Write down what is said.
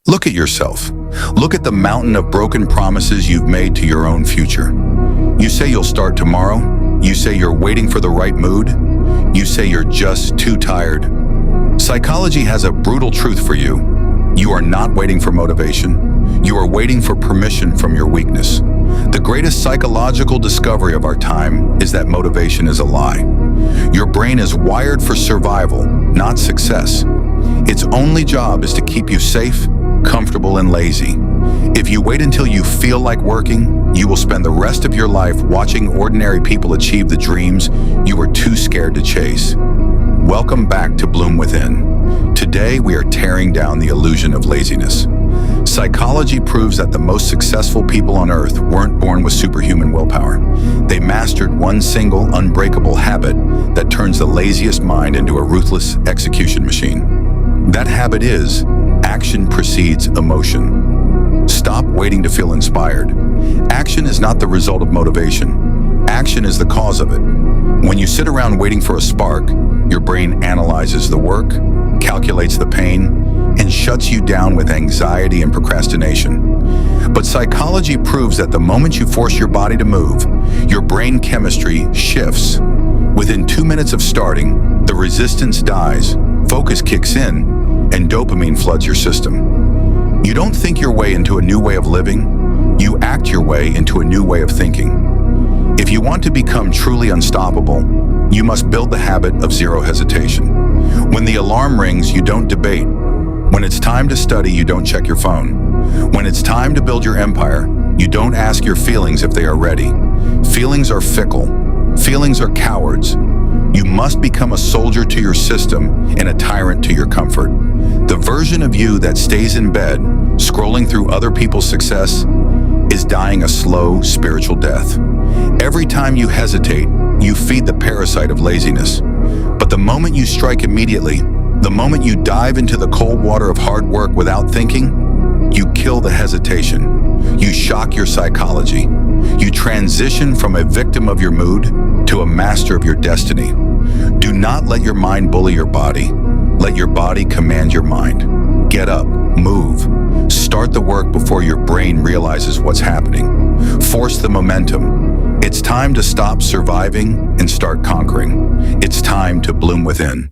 Look at yourself. Look at the mountain of broken promises you've made to your own future. You say you'll start tomorrow. You say you're waiting for the right mood. You say you're just too tired. Psychology has a brutal truth for you. You are not waiting for motivation. You are waiting for permission from your weakness. The greatest psychological discovery of our time is that motivation is a lie. Your brain is wired for survival, not success. Its only job is to keep you safe, comfortable, and lazy. If you wait until you feel like working, you will spend the rest of your life watching ordinary people achieve the dreams you were too scared to chase. Welcome back to Bloom Within. Today we are tearing down the illusion of laziness. Psychology proves that the most successful people on earth weren't born with superhuman willpower. They mastered one single, unbreakable habit that turns the laziest mind into a ruthless execution machine. That habit is, action precedes emotion. Stop waiting to feel inspired. Action is not the result of motivation. Action is the cause of it. When you sit around waiting for a spark, your brain analyzes the work, calculates the pain, and shuts you down with anxiety and procrastination. But psychology proves that the moment you force your body to move, your brain chemistry shifts. Within 2 minutes of starting, the resistance dies, focus kicks in, and dopamine floods your system. You don't think your way into a new way of living, you act your way into a new way of thinking. If you want to become truly unstoppable, you must build the habit of zero hesitation. When the alarm rings, you don't debate. When it's time to study, you don't check your phone. When it's time to build your empire, you don't ask your feelings if they are ready. Feelings are fickle. Feelings are cowards. You must become a soldier to your system and a tyrant to your comfort. The version of you that stays in bed, scrolling through other people's success, is dying a slow spiritual death. Every time you hesitate, you feed the parasite of laziness. But the moment you strike immediately, the moment you dive into the cold water of hard work without thinking, you kill the hesitation. You shock your psychology. You transition from a victim of your mood to a master of your destiny. Do not let your mind bully your body. Let your body command your mind. Get up, move. Start the work before your brain realizes what's happening. Force the momentum. It's time to stop surviving and start conquering. It's time to bloom within.